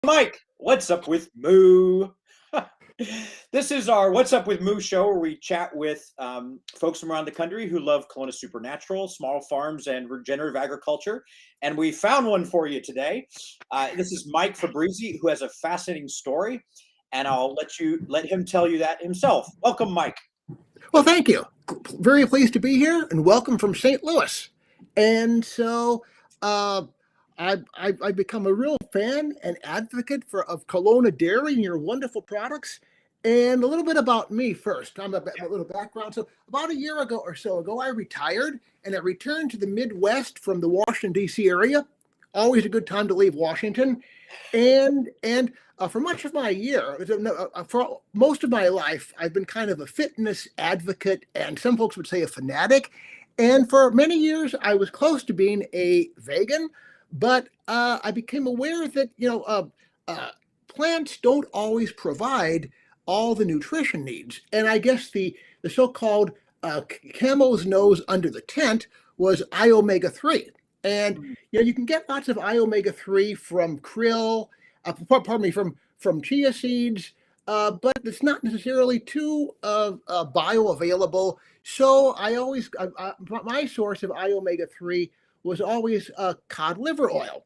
Mike, what's up with Moo? This is our What's Up with Moo show where we chat with folks from around the country who love Kelowna Supernatural, small farms, and regenerative agriculture. And we found one for you today. This is Mike Fabrizi, who has a fascinating story, and I'll let him tell you that himself. Welcome, Mike. Well, thank you. Very pleased to be here, and welcome from St. Louis. And so I've become a real fan and advocate of Kelowna Dairy and your wonderful products. And a little bit about me first. I'm a little background. So about a year ago or so ago, I retired, and I returned to the Midwest from the Washington, D.C. area. Always a good time to leave Washington. And for much of my year, for most of my life, I've been kind of a fitness advocate, and some folks would say a fanatic. And for many years, I was close to being a vegan, but I became aware that plants don't always provide all the nutrition needs. And I guess the so-called camel's nose under the tent was omega-3. And you can get lots of omega-3 from krill, from chia seeds, but it's not necessarily too bioavailable. So my source of omega-3 was always cod liver oil.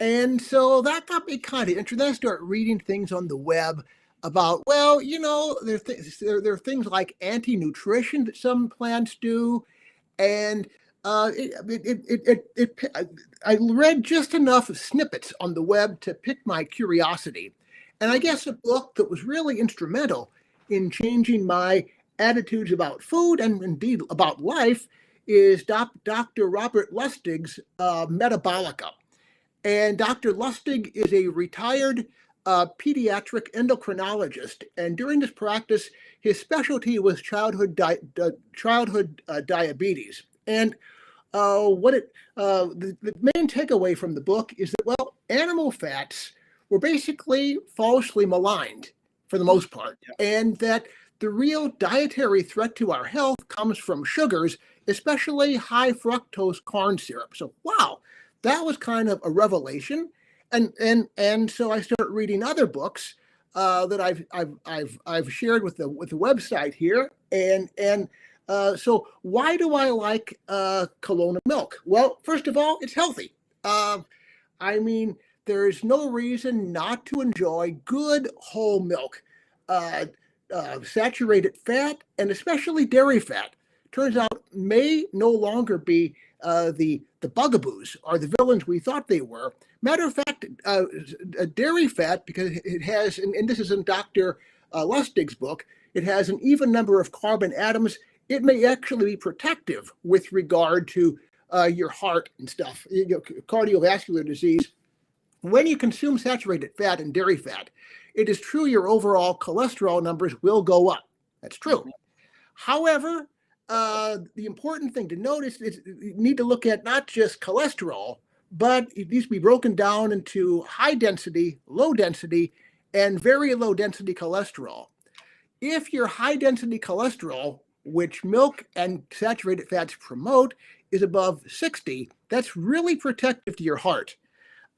And so that got me kind of interested. Then I started reading things on the web about, there are things like anti-nutrition that some plants do. And I read just enough snippets on the web to pick my curiosity. And I guess a book that was really instrumental in changing my attitudes about food and indeed about life is Dr. Robert Lustig's Metabolica. And Dr. Lustig is a retired pediatric endocrinologist. And during his practice, his specialty was childhood diabetes. And the main takeaway from the book is that, animal fats were basically falsely maligned for the most part, and that the real dietary threat to our health comes from sugars, especially high fructose corn syrup. So, wow, that was kind of a revelation. And so I started reading other books that I've shared with the website here, so why do I like Kelowna milk? Well, first of all, it's healthy. There's no reason not to enjoy good whole milk, saturated fat, and especially dairy fat. Turns out may no longer be the bugaboos or the villains we thought they were. Matter of fact, dairy fat, because it has, and this is in Dr. Lustig's book, it has an even number of carbon atoms. It may actually be protective with regard to your heart and stuff, cardiovascular disease. When you consume saturated fat and dairy fat, it is true your overall cholesterol numbers will go up. That's true. However, the important thing to notice is you need to look at not just cholesterol, but it needs to be broken down into high density, low density, and very low density cholesterol. If your high density cholesterol, which milk and saturated fats promote, is above 60, that's really protective to your heart.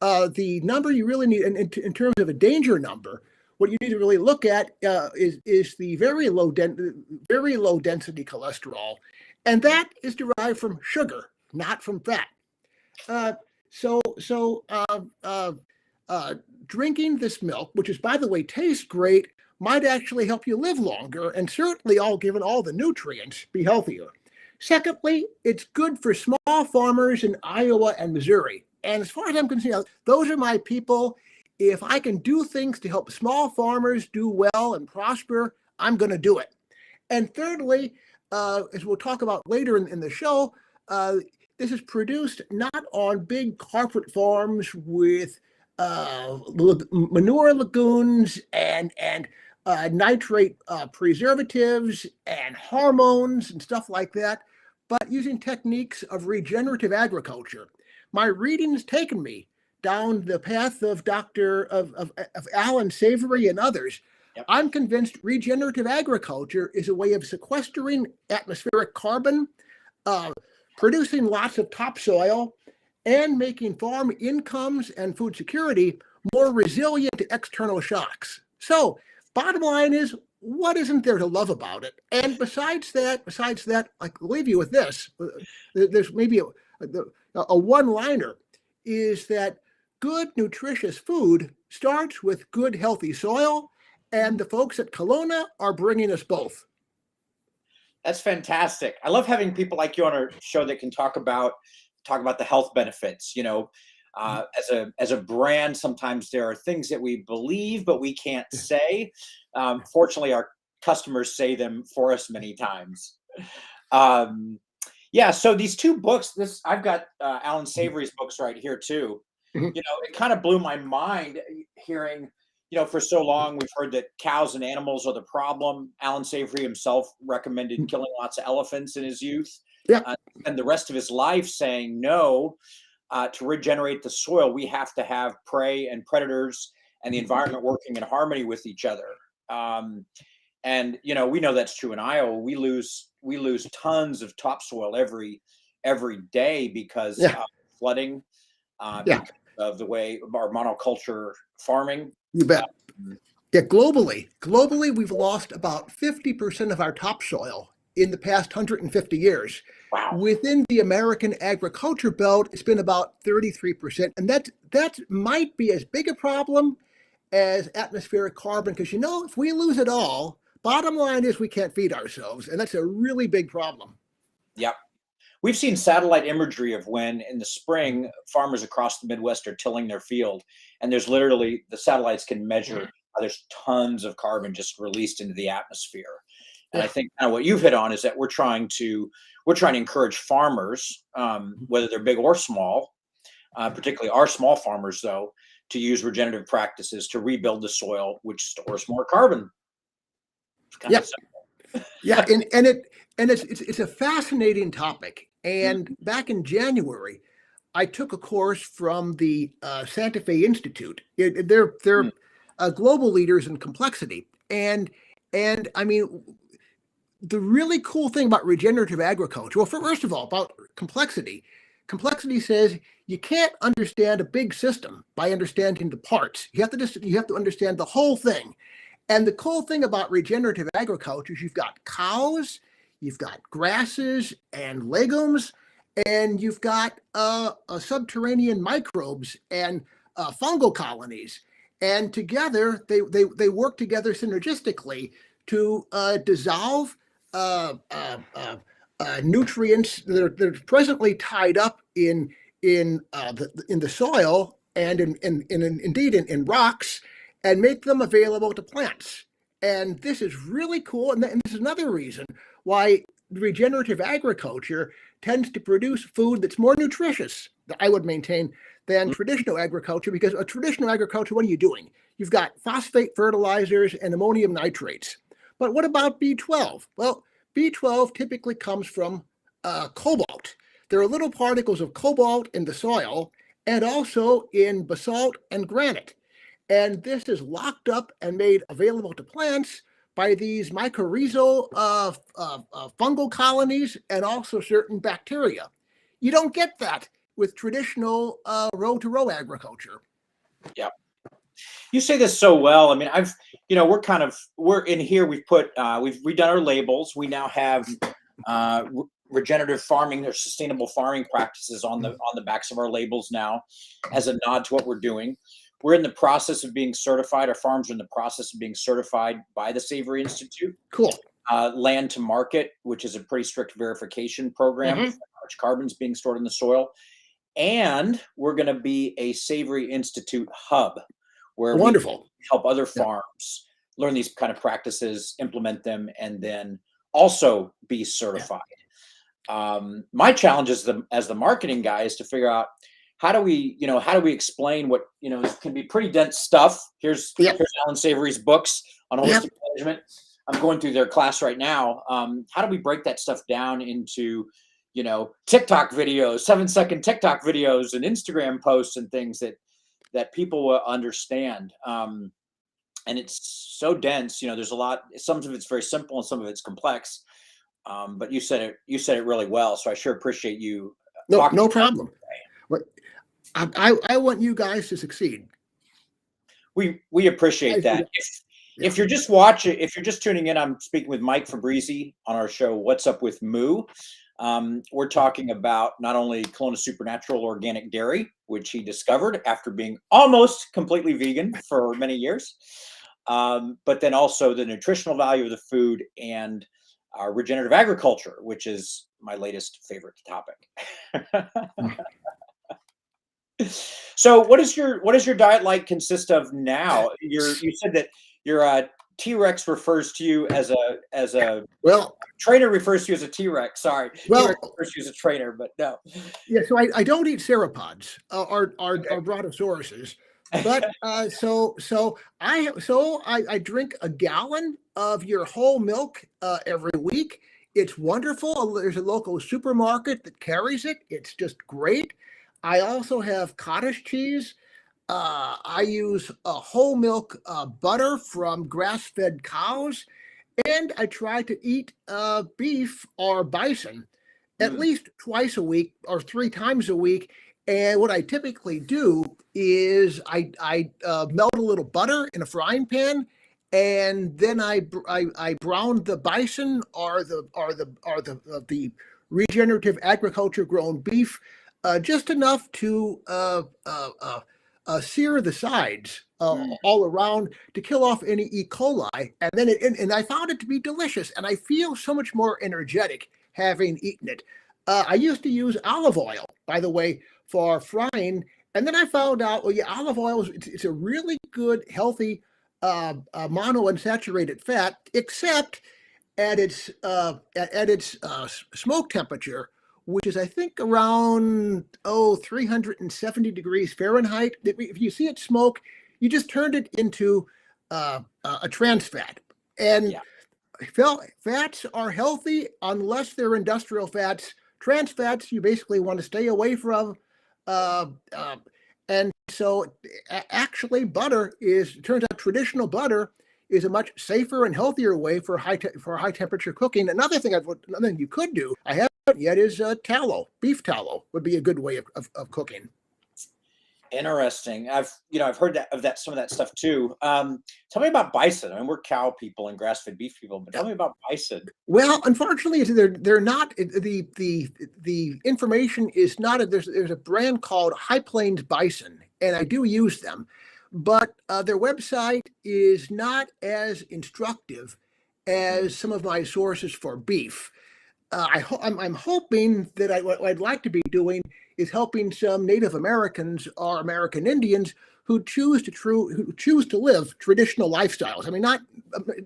The number you really need, in terms of a danger number, what you need to really look at is the very low density cholesterol, and that is derived from sugar, not from fat. Drinking this milk, which is, by the way, tastes great, might actually help you live longer, and certainly, given all the nutrients, be healthier. Secondly, it's good for small farmers in Iowa and Missouri. And as far as I'm concerned, those are my people. If I can do things to help small farmers do well and prosper, I'm going to do it. And thirdly, as we'll talk about later in the show, this is produced not on big corporate farms with manure lagoons and nitrate preservatives and hormones and stuff like that, but using techniques of regenerative agriculture. My reading has taken me down the path of Alan Savory and others. Yep. I'm convinced regenerative agriculture is a way of sequestering atmospheric carbon, producing lots of topsoil, and making farm incomes and food security more resilient to external shocks. So bottom line is, what isn't there to love about it? And besides that, I'll leave you with this. There's maybe a one-liner is that good, nutritious food starts with good, healthy soil, and the folks at Kelowna are bringing us both. That's fantastic. I love having people like you on our show that can talk about the health benefits. As a brand, sometimes there are things that we believe but we can't say. Fortunately, our customers say them for us many times. Yeah. So these two books, I've got Alan Savory's books right here too. Mhm. It kind of blew my mind hearing. For so long we've heard that cows and animals are the problem. Alan Savory himself recommended killing lots of elephants in his youth, Yeah. and the rest of his life saying no. To regenerate the soil, we have to have prey and predators and the environment working in harmony with each other. And we know that's true in Iowa. We lose tons of topsoil every day because Yeah. of flooding, Yeah. because of the way of our monoculture farming. You bet. Yeah, globally, we've lost about 50% of our topsoil in the past 150 years. Wow. Within the American agriculture belt, it's been about 33%. And that might be as big a problem as atmospheric carbon, because if we lose it all, bottom line is we can't feed ourselves. And that's a really big problem. Yep. We've seen satellite imagery of when in the spring farmers across the Midwest are tilling their field, and there's literally the satellites can measure there's tons of carbon just released into the atmosphere. And I think kind of what you've hit on is that we're trying to encourage farmers, whether they're big or small, particularly our small farmers though, to use regenerative practices to rebuild the soil, which stores more carbon. Yeah, and it's a fascinating topic. And back in January, I took a course from the Santa Fe Institute. They're global leaders in complexity, and I mean, the really cool thing about regenerative agriculture. Well, first of all, about complexity. Complexity says you can't understand a big system by understanding the parts. You have to understand the whole thing. And the cool thing about regenerative agriculture is you've got cows, you've got grasses and legumes, and you've got subterranean microbes and fungal colonies. And together, they work together synergistically to dissolve nutrients that are presently tied up in the soil and indeed in rocks, and make them available to plants. And this is really cool. And this is another reason why regenerative agriculture tends to produce food that's more nutritious, I would maintain, than traditional agriculture. Because a traditional agriculture, what are you doing? You've got phosphate fertilizers and ammonium nitrates. But what about B12? Well, B12 typically comes from cobalt. There are little particles of cobalt in the soil and also in basalt and granite. And this is locked up and made available to plants by these mycorrhizal fungal colonies and also certain bacteria. You don't get that with traditional row-to-row agriculture. Yeah. You say this so well. I mean, we're in here. We've redone our labels. We now have regenerative farming or sustainable farming practices on the backs of our labels now, as a nod to what we're doing. We're in the process of being certified. Our farms are in the process of being certified by the Savory Institute. Cool. Land to market, which is a pretty strict verification program for how much carbon's being stored in the soil. And we're going to be a Savory Institute hub where we help other farms learn these kind of practices, implement them, and then also be certified. My challenge as the marketing guy is to figure out how do we explain what can be pretty dense stuff. Here's Alan Savory's books on holistic management. I'm going through their class right now. How do we break that stuff down into TikTok videos, 7-second TikTok videos, and Instagram posts and things that people will understand. And it's so dense. There's a lot. Some of it's very simple and some of it's complex. But you said it really well. So I sure appreciate you. No problem. I want you guys to succeed. We appreciate that. If you're just watching, if you're just tuning in, I'm speaking with Mike Fabrizi on our show, What's Up with Moo. We're talking about not only Kelowna Supernatural organic dairy, which he discovered after being almost completely vegan for many years, but then also the nutritional value of the food and regenerative agriculture, which is my latest favorite topic. So what is your diet like consist of now? You said that your T-Rex refers to you as a trainer refers to you as a T-Rex. Sorry, T-Rex refers to you as a trainer, but no. Yeah, so I don't eat sauropods or brontosauruses, but I drink a gallon of your whole milk every week. It's wonderful. There's a local supermarket that carries it. It's just great. I also have cottage cheese. I use whole milk butter from grass-fed cows, and I try to eat beef or bison at least twice a week or 3 times a week. And what I typically do is I melt a little butter in a frying pan, and then I brown the bison or the regenerative agriculture grown beef just enough to sear the sides all around to kill off any E. coli, and then and I found it to be delicious, and I feel so much more energetic having eaten it. I used to use olive oil, by the way, for frying, and then I found out, well, yeah, olive oil it's a really good, healthy monounsaturated fat, except at its smoke temperature, which is I think around 370 degrees Fahrenheit. If you see it smoke, you just turned it into a trans fat. And fats are healthy unless they're industrial fats. Trans fats you basically want to stay away from. And so actually turns out traditional butter is a much safer and healthier way for high temperature cooking. Another thing you could do, I haven't yet, is tallow. Beef tallow would be a good way of cooking. Interesting. I've heard some of that stuff too. Tell me about bison. I mean, we're cow people and grass-fed beef people, but tell me about bison. Well, unfortunately, they're not. The information is not. There's a brand called High Plains Bison, and I do use them, but their website is not as instructive as some of my sources for beef. I'm hoping that what I'd like to be doing is helping some Native Americans or American Indians who choose to live traditional lifestyles. I mean, not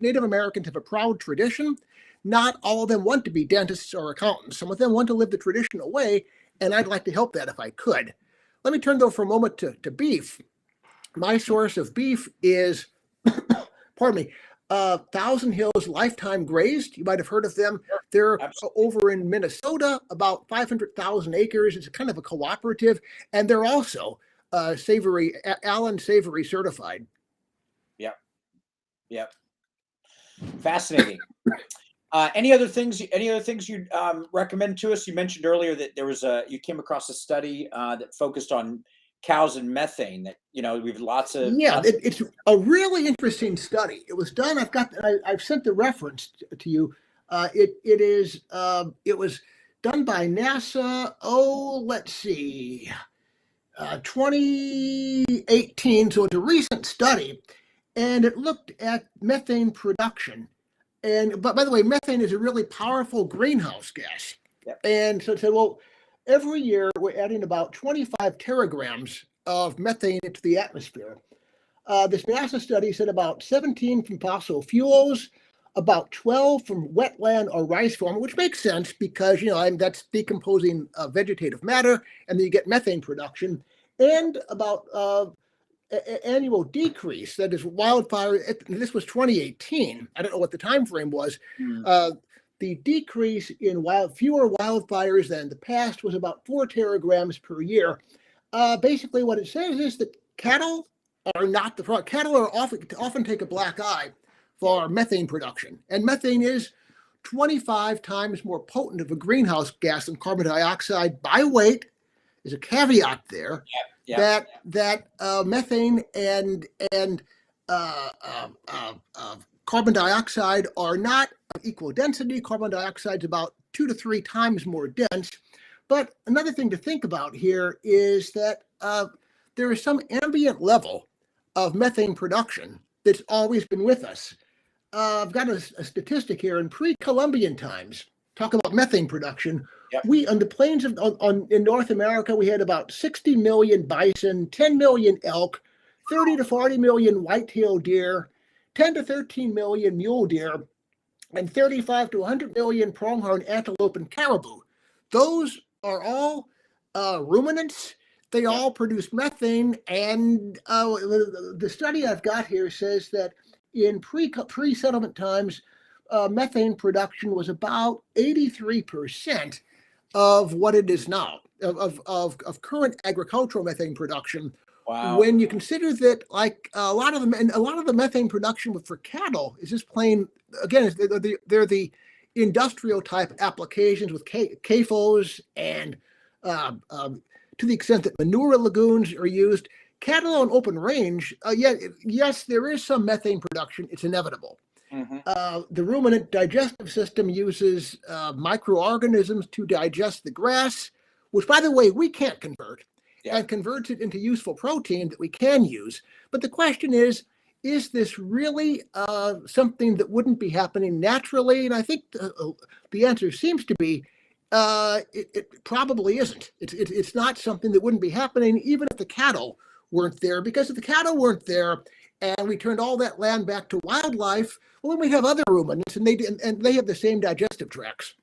Native Americans have a proud tradition. Not all of them want to be dentists or accountants. Some of them want to live the traditional way, and I'd like to help that if I could. Let me turn though for a moment to beef. My source of beef is, pardon me, Thousand Hills Lifetime Grazed. You might have heard of them. They're over in Minnesota, about 500,000 acres. It's kind of a cooperative, and they're also Allen Savory certified. Yep. Fascinating. Any other things you'd recommend to us? You mentioned earlier that you came across a study that focused on cows and methane. That we've it's a really interesting study. It was done. I've sent the reference to you. It was done by NASA. 2018. So it's a recent study, and it looked at methane production. But by the way, methane is a really powerful greenhouse gas. Yep. And so it said, well, every year we're adding about 25 teragrams of methane into the atmosphere. This NASA study said about 17 from fossil fuels, about 12 from wetland or rice farm, which makes sense because that's decomposing vegetative matter, and then you get methane production, and about annual decrease, that is wildfire. This was 2018. I don't know what the time frame was. The decrease in fewer wildfires than the past was about 4 teragrams per year. Basically, what it says is that cattle are not the problem. Cattle are often take a black eye for methane production, and methane is 25 times more potent of a greenhouse gas than carbon dioxide by weight, there's a caveat there Yeah. that methane and carbon dioxide are not of equal density. Carbon dioxide is about 2 to 3 times more dense. But another thing to think about here is that there is some ambient level of methane production that's always been with us. I've got a statistic here. In pre-Columbian times, talk about methane production. Yep. We on the plains of in North America, we had about 60 million bison, 10 million elk, 30 to 40 million white-tailed deer, 10 to 13 million mule deer, and 35 to 100 million pronghorn antelope and caribou. Those are all ruminants. They all produce methane, and the study I've got here says that in pre-settlement times, methane production was about 83% of what it is now, of current agricultural methane production. Wow. When you consider that, like a lot of the methane production for cattle is just plain, again, they're the industrial type applications with CAFOs and to the extent that manure lagoons are used. Cattle on open range, yes, there is some methane production. It's inevitable. The ruminant digestive system uses microorganisms to digest the grass, which, by the way, we can't convert, and converts it into useful protein that we can use. But the question is this really something that wouldn't be happening naturally? And I think the answer seems to be it probably isn't. It's not something that wouldn't be happening even if the cattle weren't there, because if the cattle weren't there and we turned all that land back to wildlife, well, then we have other ruminants, and they have the same digestive tracts.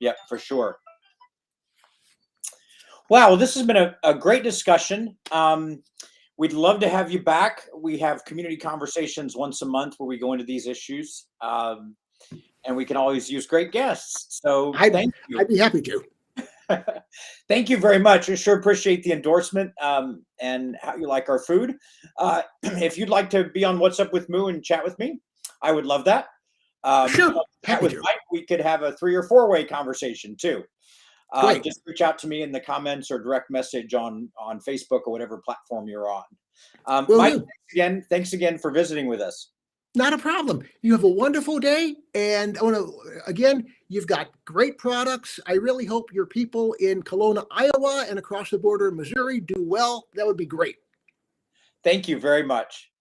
Yeah, for sure. Wow, well, this has been a great discussion. We'd love to have you back. We have community conversations once a month where we go into these issues, and we can always use great guests. So thank you. I'd be happy to. Thank you very much. I sure appreciate the endorsement and how you like our food. If you'd like to be on What's Up with Moo and chat with me, I would love that. Sure. Chat with Mike, we could have a 3 or 4-way conversation too. Just reach out to me in the comments or direct message on Facebook or whatever platform you're on. Mike, thanks again for visiting with us. Not a problem. You have a wonderful day. And I want to, again, you've got great products. I really hope your people in Kelowna, Iowa, and across the border in Missouri do well. That would be great. Thank you very much.